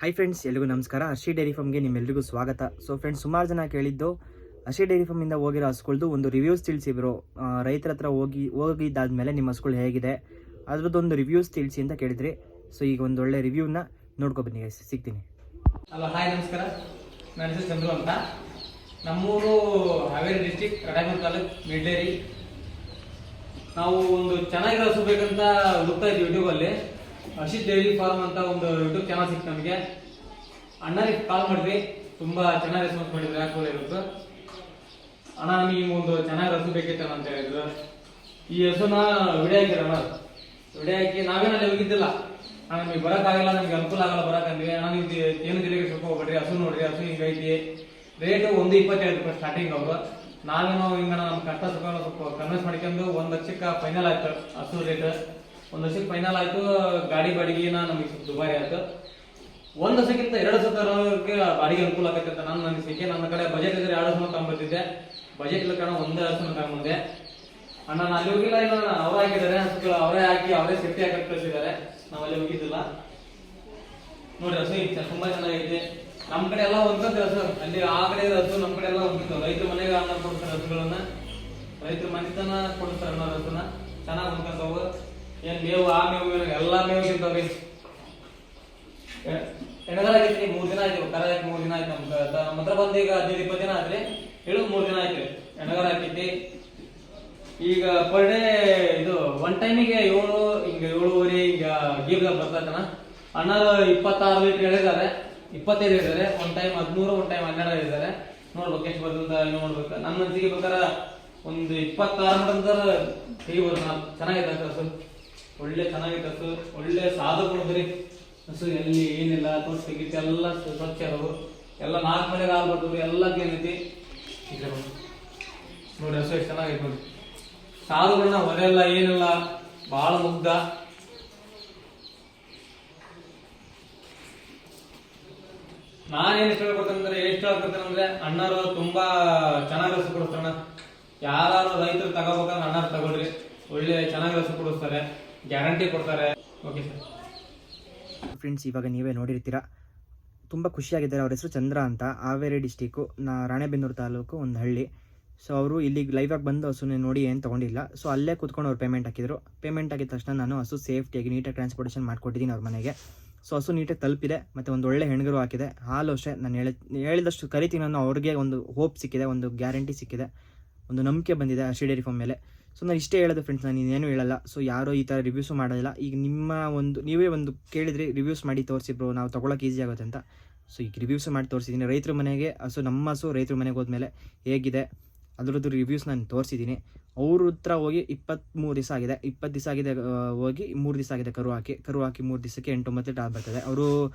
Hi friends, ಎಲ್ಲಿಗೂ ನಮಸ್ಕಾರ. Hershey dairy ಫಾರ್ಮ್ಗೆ ನಿಮ್ಮೆಲ್ಲರಿಗೂ ಸ್ವಾಗತ. ಸೊ ಫ್ರೆಂಡ್ಸ್, ಸುಮಾರು ಜನ ಕೇಳಿದ್ದು ಹರ್ಷಿ ಡೈರಿ ಫಾರ್ಮಿಂದ ಹೋಗಿರೋ ಹಸುಗಳ್ದು ಒಂದು ರಿವ್ಯೂಸ್ ತಿಳಿಸಿದ್ರು. ರೈತರ ಹತ್ರ ಹೋಗಿದ್ದಾದ್ಮೇಲೆ ನಿಮ್ಮ ಹಸುಗಳು ಹೇಗಿದೆ ಅದ್ರದ್ದೊಂದು ರಿವ್ಯೂಸ್ ತಿಳಿಸಿ ಅಂತ ಕೇಳಿದ್ರಿ. ಸೊ ಈಗ ಒಂದು ಒಳ್ಳೆ ರಿವ್ಯೂನ ನೋಡ್ಕೊಬನ್ನಿ, ಸಿಗ್ತೀನಿ. ಹಲೋ, ಹಾಯ್, ನಮಸ್ಕಾರ. ನನ್ನ ಹೆಸರು ಚಂದ್ರು ಅಂತ. ನಮ್ಮೂರು ಹಾವೇರಿ ಡಿಸ್ಟಿಕ್, ರಾಯಚೂರು ತಾಲೂಕ್, ಮಿಡ್ಲೇರಿ. ನಾವು ಒಂದು ಚೆನ್ನಾಗಿರೋ ಹಸು ಬೇಕಂತ ಹುಡುಕ್ತಾ ಇದ್ವಿ ಯೂಟ್ಯೂಬಲ್ಲಿ. ಹರ್ಷಿ ಡೈರಿ ಫಾರ್ಮ್ ಅಂತ ಒಂದು ಯೂಟ್ಯೂಬ್ ಚಾನಲ್ ಸಿಕ್ತು ನಮಗೆ. ಅಣ್ಣರಿಗೆ ಕಾಲ್ ಮಾಡಿದ್ವಿ, ತುಂಬಾ ಚೆನ್ನಾಗಿ ರೆಸ್ಪಾನ್ಸ್ ಮಾಡಿದ್ರು. ಯಾಕೆ ಇರೋದು ಅಣ್ಣ, ನಮಗೆ ಒಂದು ಚೆನ್ನಾಗಿ ಹಸು ಬೇಕಿತ್ತು ಅಂತ ಹೇಳಿದ್ರು. ಈ ಹಸುನ ವಿಡಿಯೋ ಹಾಕಿರಣ್ಣ, ವಿಡಿಯೋ ಹಾಕಿ ನಾವೇನಲ್ಲಿ ಹೋಗಿದ್ದಿಲ್ಲ. ನಮಗೆ ಬರೋಕ್ಕಾಗಲ್ಲ, ನಮ್ಗೆ ಅನುಕೂಲ ಆಗಲ್ಲ ಬರೋಕಂದ್ವಿ. ಅಣ್ಣ, ನೀವು ಏನು ಜಿಲ್ಲೆಗೆ ಸ್ವಲ್ಪ ಹೋಗ್ಬೇಡ್ರಿ, ಹಸು ನೋಡ್ರಿ, ಹಸು ಹಿಂಗೈತಿ. ರೇಟು 1.27 ರೂಪಾಯಿ ಸ್ಟಾರ್ಟಿಂಗ್ ಅವರು. ನಾವೇನೋ ಹಿಂಗ ನಮ್ಮ ಕಷ್ಟ ಸುಖ ಸ್ವಲ್ಪ ಕನ್ವಿನ್ಸ್ ಮಾಡ್ಕೊಂಡು 1 ಲಕ್ಷಕ್ಕೆ ಫೈನಲ್ ಆಯ್ತು. ಹಸು ರೇಟ್ 1 ಲಕ್ಷಕ್ಕೆ ಫೈನಲ್ ಆಯ್ತು. ಗಾಡಿ ಬಾಡಿಗೆನ ನಮಗೆ ಸ್ವಲ್ಪ ದುಬಾರಿ ಆಯ್ತು. 1 ಲಕ್ಷಕ್ಕಿಂತ 2 ಲಕ್ಷ ತರೋಕ್ಕೆ ಬಾಡಿಗೆ ಅನುಕೂಲ ಆಗತ್ತೆ ಅಂತ ನನ್ನ ಅನಿಸಿಕೆ. ನನ್ನ ಕಡೆ ಬಜೆಟ್ ಇದ್ರೆ 2 ಹಸು ತಗೊಂಡ್ಬರ್ತಿದ್ದೆ. ಬಜೆಟ್ ಇಲ್ಲ ಕಾರಣ 1 ಹಸು ತಗೊಂಡ್ಬಂದೆ. ಅಣ್ಣ, ನಾನು ಅಲ್ಲಿ ಹೋಗಿಲ್ಲ, ಇಲ್ಲ ಅವರೇ ಹಾಕಿದ್ದಾರೆ ಹಸುಗಳು, ಅವರೇ ಹಾಕಿ ಅವರೇ ಸೇಫ್ಟಿ ಹಾಕಿ ಕಳಿಸಿದ್ದಾರೆ. ನಾವು ಅಲ್ಲಿ ಹೋಗಿದ್ದಿಲ್ಲ. ನೋಡಿ, ಹಸು ತುಂಬಾ ಚೆನ್ನಾಗೈತೆ. ನಮ್ಮ ಕಡೆ ಎಲ್ಲ ಹೊಂದ್ಕೊಂತ ಹಸು, ಅಲ್ಲಿ ಆ ಕಡೆ ಹಸು, ನಮ್ಮ ಕಡೆ ಎಲ್ಲ ಹೊಂದ್ಕೊಂತ. ರೈತರ ಮನೆಗೆ ಅನ್ನ ಕೊಡ್ತಾರೆ ಹಸುಗಳನ್ನ, ರೈತರ ಮನೆತನ ಕೊಡ್ತಾರೆ ಅನ್ನೋ ಹಸುನ ಚೆನ್ನಾಗಿ ಹೊಂದ್ಕೊಂತವು. ಏನ್ ಮೇವು, ಆ ಮೇವು ಎಲ್ಲಾ ಮೇವು ತಿಂತಾವ್ರಿ. ಎಣಗಾರ ಆಗೈತಿ, 3 ದಿನ ಆಯ್ತು. ಕರ ಹಾಕಿ 3 ದಿನ ಆಯ್ತು. ನಮ್ಮ ಹತ್ರ ಬಂದು ಈಗ 15-20 ದಿನ ಆದ್ರಿ. ಹೇಳುದು 3 ದಿನ ಆಯ್ತು. ಎಣಗಾರ ಹಾಕೈತಿ. ಈಗ ಪರ್ ಡೇ ಇದು 1 ಟೈಮಿಗೆ 7-7.5 ಈಗ ಗೀರ್ದಾಗ ಬರ್ತಾನ. ಅಣ್ಣ 26 ಲೀಟರ್ ಹೇಳಿದ್ದಾರೆ, 25 ಹೇಳಿದ್ದಾರೆ. 1 ಟೈಮ್ 13, 1 ಟೈಮ್ 12 ಹೇಳಿದ್ದಾರೆ. ನೋಡ್ಬೇಕು ಎಷ್ಟು ಬರ್ತಂತ ನೋಡ್ಬೇಕು. ನನ್ನ ಮನಸ್ಸಿಗೆ ಬೇಕಾದ್ರೆ ಒಂದು 26 ಮಟಂತ ತೆಗಿಬೋದು. ಚೆನ್ನಾಗೈತೆ ಹಸು, ಒಳ್ಳೆ ಚೆನ್ನಾಗೈತೆ ಹಸು. ಒಳ್ಳೆ ಸಾಧು ಕೊಡ್ದ್ರಿ ಹಸು. ಎಲ್ಲಿ ಏನಿಲ್ಲ, ತೋರ್ಸಿ ತೆಗಿತಿ, ಎಲ್ಲ ಸ್ವಚ್ಛ ಅದಾವು. ಎಲ್ಲ 4 ಮನೆಗೆ ಹಾಲು ಬರ್ತವ್ರಿ, ಎಲ್ಲ ಕ್ಲೀನ್ ಐತಿ. ನೋಡಿ ಹಸು ಎಷ್ಟು ಚೆನ್ನಾಗೈತೆ ನೋಡಿ. ಸಾಧುಗಳನ್ನ ಹೊರೆಯಲ್ಲ, ಏನಿಲ್ಲ, ಬಹಳ ಮುಗ್ಧ. ನಾನೇನ್ ಎಷ್ಟು ಹೇಳ್ಕೊಡ್ತೇನೆ ಅಣ್ಣರು ತುಂಬಾ ಚೆನ್ನಾಗಿ ಹಸು ಕೊಡಿಸ್ತಾನ. ಯಾರು ರೈತರು ತಗೋಬೇಕಂದ್ರೆ ಅಣ್ಣರು ತಗೊಳ್ರಿ, ಒಳ್ಳೆ ಚೆನ್ನಾಗಿ ಹಸು ಕೊಡಿಸ್ತಾರೆ, ಗ್ಯಾರಂಟಿ ಕೊಡ್ತಾರೆ. Okay sir. ಫ್ರೆಂಡ್ಸ್, ಇವಾಗ ನೀವೇ ನೋಡಿರ್ತೀರಾ, ತುಂಬ ಖುಷಿಯಾಗಿದ್ದಾರೆ. ಅವ್ರ ಹೆಸರು ಚಂದ್ರ ಅಂತ, ಹಾವೇರಿ ಡಿಸ್ಟಿಕ್ಕು, ರಾಣೆಬೆನ್ನೂರು ತಾಲೂಕು, ಒಂದು ಹಳ್ಳಿ. ಸೊ ಅವರು ಇಲ್ಲಿಗೆ ಲೈವಾಗಿ ಬಂದು ಹಸುನೇ ನೋಡಿ ಏನು ತೊಗೊಂಡಿಲ್ಲ. ಸೊ ಅಲ್ಲೇ ಕೂತ್ಕೊಂಡು ಅವ್ರು ಪೇಮೆಂಟ್ ಹಾಕಿದ್ರು. ಪೇಮೆಂಟ್ ಆಗಿದ ತಕ್ಷಣ ನಾನು ಹಸು ಸೇಫ್ಟಿಯಾಗಿ ನೀಟಾಗಿ ಟ್ರಾನ್ಸ್ಪೋರ್ಟೇಷನ್ ಮಾಡಿಕೊಟ್ಟಿದ್ದೀನಿ ಅವ್ರ ಮನೆಗೆ. ಸೊ ಹಸು ನೀಟಾಗಿ ತಲುಪಿದೆ, ಮತ್ತು ಒಂದು ಒಳ್ಳೆ ಹೆಣ್ಗರು ಹಾಕಿದೆ. ಹಾಲು ಅಷ್ಟೇ ನಾನು ಹೇಳಿದಷ್ಟು ಕರಿತೀನಿ ನಾನು. ಅವ್ರಿಗೆ ಒಂದು ಹೋಪ್ ಸಿಕ್ಕಿದೆ, ಒಂದು ಗ್ಯಾರಂಟಿ ಸಿಕ್ಕಿದೆ, ಒಂದು ನಂಬಿಕೆ ಬಂದಿದೆ ಹರ್ಷಿ ಡೈರಿ ಫಾರ್ಮ್ ಮೇಲೆ. ಸೊ ನಾನು ಇಷ್ಟೇ ಹೇಳೋದು ಫ್ರೆಂಡ್ಸ್, ನಾನು ಇನ್ನೇನು ಹೇಳಲ್ಲ. ಸೊ ಯಾರೋ ಈ ಥರ ರಿವ್ಯೂಸು ಮಾಡೋದಿಲ್ಲ. ಈಗ ನೀವೇ ಒಂದು ಕೇಳಿದ್ರಿ, ರಿವ್ಯೂಸ್ ಮಾಡಿ ತೋರಿಸಿ ಬ್ರೋ, ನಾವು ತೊಗೊಳಕ್ಕೆ ಈಸಿ ಆಗುತ್ತೆ ಅಂತ. ಸೊ ಈಗ ರಿವ್ಯೂಸು ಮಾಡಿ ತೋರಿಸಿದ್ದೀನಿ. ರೈತರ ಮನೆಗೆ ಹಸು, ನಮ್ಮ ಹಸು ರೈತರ ಮನೆಗೆ ಹೋದ್ಮೇಲೆ ಹೇಗಿದೆ ಅದರದ್ದು ರಿವ್ಯೂಸ್ ನಾನು ತೋರಿಸಿದ್ದೀನಿ. ಅವ್ರ ಹತ್ರ ಹೋಗಿ 23 ದಿವಸ ಆಗಿದೆ. 20 ದಿವಸ ಆಗಿದೆ ಹೋಗಿ, 3 ದಿವಸ ಆಗಿದೆ ಕರು ಹಾಕಿ 3 ದಿವಸಕ್ಕೆ 8-9 ಲೀಟರ್ ಹಾಲು ಬರ್ತದೆ. ಅವರು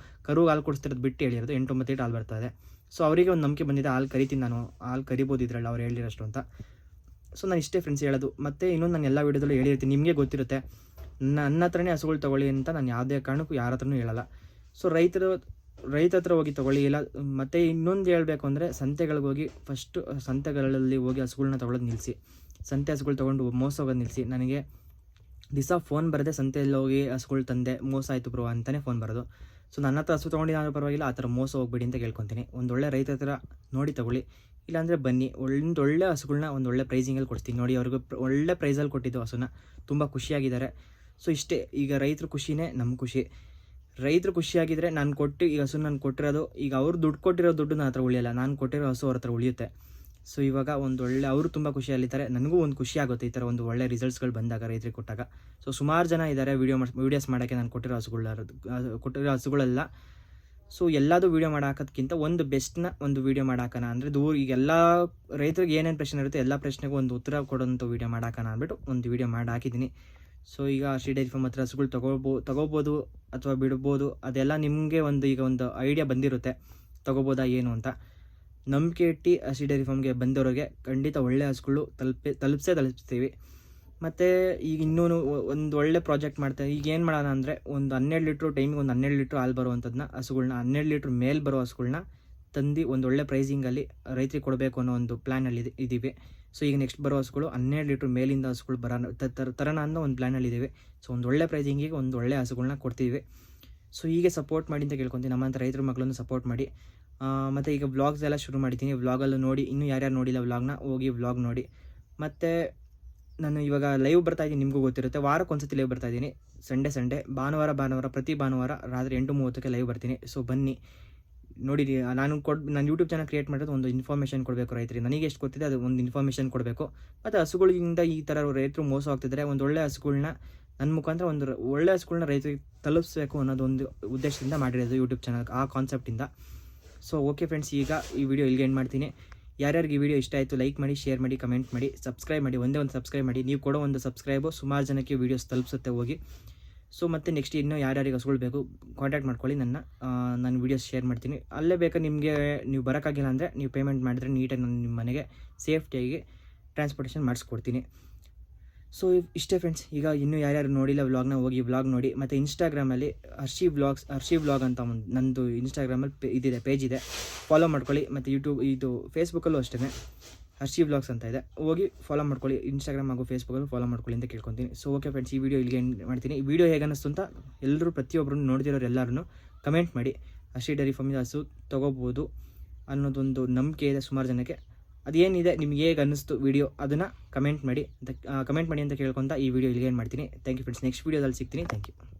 ಕರು ಹಾಲು ಕೊಡಿಸ್ತಿರೋದು ಬಿಟ್ಟು ಹೇಳಿರೋದು 8-9 ಲೀಟರ್ ಹಾಲು ಬರ್ತದೆ. ಸೊ ಅವರಿಗೆ ಒಂದು ನಂಬಿಕೆ ಬಂದಿದೆ, ಹಾಲು ಕರಿತೀನಿ ನಾನು, ಹಾಲು ಕರಿಬೋದು ಇದ್ರಲ್ಲಿ ಅವ್ರು ಹೇಳಿರೋಷ್ಟು ಅಂತ. ಸೊ ನಾನು ಇಷ್ಟೇ ಫ್ರೆಂಡ್ಸ್ ಹೇಳೋದು. ಮತ್ತು ಇನ್ನೊಂದು ನಾನು ಎಲ್ಲ ವೀಡಿಯೋದಲ್ಲೂ ಹೇಳಿರ್ತೀನಿ, ನಿಮಗೆ ಗೊತ್ತಿರುತ್ತೆ. ನನ್ನ ಹತ್ರನೇ ಹಸುಗಳು ತೊಗೊಳ್ಳಿ ಅಂತ ನಾನು ಯಾವುದೇ ಕಾರಣಕ್ಕೂ ಯಾರ ಹತ್ರನೂ ಹೇಳಲ್ಲ. ಸೊ ರೈತರ ಹತ್ರ ಹೋಗಿ ತೊಗೊಳ್ಳಿ. ಇಲ್ಲ ಮತ್ತು ಇನ್ನೊಂದು ಹೇಳಬೇಕು ಅಂದರೆ, ಸಂತೆಗಳಿಗೆ ಹೋಗಿ ಫಸ್ಟು ಸಂತೆಗಳಲ್ಲಿ ಹೋಗಿ ಹಸುಗಳ್ನ ತೊಗೊಳೋದು ನಿಲ್ಲಿಸಿ. ಸಂತೆ ಹಸುಗಳು ತೊಗೊಂಡು ಮೋಸ ಹೋಗೋದು ನಿಲ್ಲಿಸಿ. ನನಗೆ ದಿವಸ ಫೋನ್ ಬರದೆ ಸಂತೆಯಲ್ಲಿ ಹೋಗಿ ಹಸುಗಳು ತಂದೆ ಮೋಸ ಆಯಿತು ಬ್ರೋ ಅಂತಲೇ ಫೋನ್ ಬರೋದು. ಸೊ ನನ್ನ ಹತ್ರ ಹಸು ತೊಗೊಂಡಿದ್ದಾದ್ರೂ ಪರವಾಗಿಲ್ಲ, ಆ ಥರ ಮೋಸ ಹೋಗ್ಬೇಡಿ ಅಂತ ಕೇಳ್ಕೊತೀನಿ. ಒಂದೊಳ್ಳೆ ರೈತರ ಹತ್ರ ನೋಡಿ ತೊಗೊಳ್ಳಿ. ಇಲ್ಲಾಂದರೆ ಬನ್ನಿ, ಒಳ್ಳೆ ಹಸುಗಳನ್ನ ಒಳ್ಳೆ ಪ್ರೈಸಿಂಗಲ್ಲಿ ಕೊಡ್ತೀನಿ. ನೋಡಿ, ಅವ್ರಿಗೆ ಒಳ್ಳೆ ಪ್ರೈಸಲ್ಲಿ ಕೊಟ್ಟಿದ್ದು ಹಸುನ, ತುಂಬ ಖುಷಿಯಾಗಿದ್ದಾರೆ. ಸೊ ಇಷ್ಟೇ, ಈಗ ರೈತರ ಖುಷಿನೇ ನಮ್ಮ ಖುಷಿ. ರೈತರು ಖುಷಿಯಾಗಿದ್ದರೆ ನಾನು ಕೊಟ್ಟು ಈ ಹಸು ನಾನು ಕೊಟ್ಟಿರೋದು, ಈಗ ಅವ್ರು ದುಡ್ಡು ಕೊಟ್ಟಿರೋ ದುಡ್ಡು ನನ್ನ ಹತ್ರ ಉಳಿಯಲ್ಲ, ನಾನು ಕೊಟ್ಟಿರೋ ಹಸು ಅವ್ರ ಹತ್ರ ಉಳಿಯುತ್ತೆ. ಸೊ ಇವಾಗ ಅವರು ತುಂಬ ಖುಷಿಯಲ್ಲಿದ್ದಾರೆ, ನನಗೂ ಒಂದು ಖುಷಿ ಆಗುತ್ತೆ ಈ ಥರ ಒಂದು ಒಳ್ಳೆ ರಿಸಲ್ಟ್ಸ್ಗಳು ಬಂದಾಗ, ರೈತರಿಗೆ ಕೊಟ್ಟಾಗ. ಸೊ ಸುಮಾರು ಜನ ಇದ್ದಾರೆ ವೀಡಿಯೋಸ್ ಮಾಡೋಕ್ಕೆ ನಾನು ಕೊಟ್ಟಿರೋ ಹಸುಗಳೆಲ್ಲ. ಸೊ ಎಲ್ಲದೂ ವೀಡಿಯೋ ಮಾಡಾಕೋದಕ್ಕಿಂತ ಒಂದು ಬೆಸ್ಟ್ನ ಒಂದು ವೀಡಿಯೋ ಮಾಡಾಕೋಣ ಅಂದರೆ, ಈಗೆಲ್ಲ ರೈತರಿಗೆ ಏನೇನು ಪ್ರಶ್ನೆ ಇರುತ್ತೆ ಎಲ್ಲ ಪ್ರಶ್ನೆಗೂ ಒಂದು ಉತ್ತರ ಕೊಡೋಂಥ ವೀಡಿಯೋ ಮಾಡಾಕೋಣ ಅಂದ್ಬಿಟ್ಟು ಒಂದು ವೀಡಿಯೋ ಮಾಡಿ ಹಾಕಿದ್ದೀನಿ. ಸೊ ಈಗ ಹರ್ಷಿ ಡೈರಿ ಫಾರ್ಮ್ ಹತ್ರ ಹಸುಗಳು ತೊಗೋಬೋದು ಅಥವಾ ಬಿಡ್ಬೋದು, ಅದೆಲ್ಲ ನಿಮಗೆ ಒಂದು ಐಡಿಯಾ ಬಂದಿರುತ್ತೆ, ತೊಗೋಬೋದಾ ಏನು ಅಂತ. ನಂಬಿಕೆ ಇಟ್ಟು ಹರ್ಷಿ ಡೈರಿ ಫಾರ್ಮ್ಗೆ ಬಂದವರಿಗೆ ಖಂಡಿತ ಒಳ್ಳೆ ಹಸುಗಳು ತಲುಪಿಸ್ತೀವಿ. ಮತ್ತು ಈಗ ಇನ್ನೂ ಒಂದು ಒಳ್ಳೆ ಪ್ರಾಜೆಕ್ಟ್ ಮಾಡ್ತಾರೆ. ಈಗ ಏನು ಮಾಡೋಣ ಅಂದರೆ, ಒಂದು 12 ಲೀಟ್ರ್ ಟೈಮಿಗೆ ಒಂದು 12 ಲೀಟ್ರ್ ಹಾಲು ಬರುವಂಥದ್ದನ್ನ ಹಸುಗಳ್ನ, 12 ಲೀಟ್ರ್ ಮೇಲೆ ಬರೋ ಹಸುಗಳ್ನ ತಂದು ಒಂದೊಳ್ಳೆ ಪ್ರೈಸಿಂಗಲ್ಲಿ ರೈತರಿಗೆ ಕೊಡಬೇಕು ಅನ್ನೋ ಒಂದು ಪ್ಲ್ಯಾನಲ್ಲಿ ಇದ್ದೀವಿ. ಸೊ ಈಗ ನೆಕ್ಸ್ಟ್ ಬರೋ ಹಸುಗಳು 12 ಲೀಟ್ರ್ ಮೇಲಿಂದ ಹಸುಗಳು ತರೋಣ ಅನ್ನೋ ಒಂದು ಪ್ಲ್ಯಾನಲ್ಲಿ ಇದ್ದೀವಿ. ಸೊ ಒಂದು ಒಳ್ಳೆ ಪ್ರೈಸಿಂಗಿಗೆ ಒಂದು ಒಳ್ಳೆ ಹಸುಗಳನ್ನ ಕೊಡ್ತೀವಿ. ಸೊ ಹೀಗೆ ಸಪೋರ್ಟ್ ಮಾಡಿ ಅಂತ ಕೇಳ್ಕೊತೀನಿ. ನಮ್ಮಂಥ ರೈತರ ಮಕ್ಕಳನ್ನು ಸಪೋರ್ಟ್ ಮಾಡಿ. ಮತ್ತು ಈಗ ವ್ಲಾಗ್ಸ್ ಎಲ್ಲ ಶುರು ಮಾಡಿದ್ದೀನಿ. ವ್ಲಾಗಲ್ಲೂ ನೋಡಿ, ಇನ್ನೂ ಯಾರ್ಯಾರು ನೋಡಿಲ್ಲ ವ್ಲಾಗ್ನ ಹೋಗಿ ವ್ಲಾಗ್ ನೋಡಿ. ಮತ್ತು ನಾನು ಇವಾಗ ಲೈವ್ ಬರ್ತಾಯಿದ್ದೀನಿ, ನಿಮಗೂ ಗೊತ್ತಿರುತ್ತೆ. ವಾರಕ್ಕೆ ಒಂದ್ಸತಿ ಲೈವ್ ಬರ್ತಾಯಿದ್ದೀನಿ. ಸಂಡೇ ಭಾನುವಾರ ಪ್ರತಿ ಭಾನುವಾರ ರಾತ್ರಿ 8:30ಕ್ಕೆ ಲೈವ್ ಬರ್ತೀನಿ. ಸೊ ಬನ್ನಿ ನೋಡಿರಿ. ನಾನು ಯೂಟ್ಯೂಬ್ ಚಾನಲ್ ಕ್ರಿಯೇಟ್ ಮಾಡಿರೋದು ಒಂದು ಇನ್ಫಾರ್ಮೇಷನ್ ಕೊಡಬೇಕು ರೈತರಿಗೆ. ನನಗೆ ಎಷ್ಟು ಗೊತ್ತಿದೆ ಅದು ಒಂದು ಇನ್ಫಾರ್ಮೇಷನ್ ಕೊಡಬೇಕು. ಮತ್ತು ಹಸುಗಳಿಂದ ಈ ಥರ ರೈತರು ಮೋಸ ಆಗ್ತಿದ್ದಾರೆ. ಒಂದು ಒಳ್ಳೆ ಹಸುಗಳ್ನ ನನ್ನ ಮುಖಾಂತರ ಒಂದು ಒಳ್ಳೆ ಹಸುಗಳ್ನ ರೈತರಿಗೆ ತಲುಪಿಸ್ಬೇಕು ಅನ್ನೋದೊಂದು ಉದ್ದೇಶದಿಂದ ಮಾಡಿರೋದು ಯೂಟ್ಯೂಬ್ ಚಾನಲ್, ಆ ಕಾನ್ಸೆಪ್ಟಿಂದ. ಸೊ ಓಕೆ ಫ್ರೆಂಡ್ಸ್, ಈಗ ಈ ವಿಡಿಯೋ ಇಲ್ಲಿಗೆ ಎಂಡ್ ಮಾಡ್ತೀನಿ. ಯಾರ್ಯಾರಿಗೆ ಈ ವಿಡಿಯೋ ಇಷ್ಟ ಆಯಿತು ಲೈಕ್ ಮಾಡಿ, ಶೇರ್ ಮಾಡಿ, ಕಮೆಂಟ್ ಮಾಡಿ, ಸಬ್ಸ್ಕ್ರೈಬ್ ಮಾಡಿ. ಒಂದೇ ಒಂದು ಸಬ್ಸ್ಕ್ರೈಬ್ ಮಾಡಿ. ನೀವು ಕೊಡೋ ಒಂದು ಸಬ್ಸ್ಕ್ರೈಬು ಸುಮಾರು ಜನಕ್ಕೆ ವೀಡಿಯೋಸ್ ತಲುಪಿಸುತ್ತೆ ಹೋಗಿ. ಸೊ ಮತ್ತು ನೆಕ್ಸ್ಟ್ ಇನ್ನೂ ಯಾರ್ಯಾರಿಗೆ ಹಸುಗಳು ಬೇಕು ಕಾಂಟ್ಯಾಕ್ಟ್ ಮಾಡ್ಕೊಳ್ಳಿ. ನಾನು ವೀಡಿಯೋಸ್ ಶೇರ್ ಮಾಡ್ತೀನಿ. ಅಲ್ಲೇ ಬೇಕಾದ್ರೆ ನಿಮಗೆ ನೀವು ಬರೋಕ್ಕಾಗಿಲ್ಲ ಅಂದರೆ ನೀವು ಪೇಮೆಂಟ್ ಮಾಡಿದ್ರೆ ನೀಟಾಗಿ ನಾನು ನಿಮ್ಮ ಮನೆಗೆ ಸೇಫ್ಟಿಯಾಗಿ ಟ್ರಾನ್ಸ್ಪೋರ್ಟೇಷನ್ ಮಾಡಿಸ್ಕೊಡ್ತೀನಿ. ಸೊ ಇಷ್ಟೇ ಫ್ರೆಂಡ್ಸ್. ಈಗ ಇನ್ನೂ ಯಾರ್ಯಾರು ನೋಡಿಲ್ಲ ವ್ಲಾಗ್ನ ಹೋಗಿ ವ್ಲಾಗ್ ನೋಡಿ. ಮತ್ತು ಇನ್ಸ್ಟಾಗ್ರಾಮಲ್ಲಿ ಹರ್ಷಿ ವ್ಲಾಗ್ ಅಂತ ಒಂದು ನಂದು ಇನ್ಸ್ಟಾಗ್ರಾಮಲ್ಲಿ ಇದಿದೆ, ಪೇಜ್ ಇದೆ, ಫಾಲೋ ಮಾಡ್ಕೊಳ್ಳಿ. ಮತ್ತು ಇದು ಫೇಸ್ಬುಕ್ಕಲ್ಲೂ ಅಷ್ಟೇ ಹರ್ಷಿ ವ್ಲಾಗ್ಸ್ ಅಂತ ಇದೆ, ಹೋಗಿ ಫಾಲೋ ಮಾಡ್ಕೊಳ್ಳಿ. ಇನ್ಸ್ಟಾಗ್ರಾಮ್ ಹಾಗೂ ಫೇಸ್ಬುಕ್ಕಲ್ಲೂ ಫಾಲೋ ಮಾಡ್ಕೊಳ್ಳಿ ಅಂತ ಕೇಳ್ಕೊತೀನಿ. ಸೊ ಓಕೆ ಫ್ರೆಂಡ್ಸ್, ಈ ವಿಡಿಯೋ ಇಲ್ಲಿಗೆ ಎಂಡ್ ಮಾಡ್ತೀನಿ. ಈ ವಿಡಿಯೋ ಹೇಗೆ ಅನ್ನಿಸ್ತು ಅಂತ ಎಲ್ಲರೂ ಪ್ರತಿಯೊಬ್ಬರು ನೋಡ್ತಿರೋರು ಎಲ್ಲರೂ ಕಮೆಂಟ್ ಮಾಡಿ. ಹರ್ಷಿ ಡೈರಿ ಫಾರ್ಮಿಂದ ಹಸು ತೊಗೋಬೋದು ಅನ್ನೋದೊಂದು ನಂಬಿಕೆ ಇದೆ ಸುಮಾರು ಜನಕ್ಕೆ. ಅದೇನಿದೆ ನಿಮ್ಗೆ ಹೇಗೆ ಅನ್ನಿಸ್ತು ವಿಡಿಯೋ ಅದನ್ನು ಕಮೆಂಟ್ ಮಾಡಿ ಅಂತ ಕೇಳ್ಕೊತ ಈ ವಿಡಿಯೋ ಇಲ್ಲಿಗೆ ಎಂಡ್ ಮಾಡ್ತೀನಿ. Thank you friends. ನೆಕ್ಸ್ಟ್ ವಿಡಿಯೋದಲ್ಲಿ ಸಿಗ್ತೀನಿ. Thank you.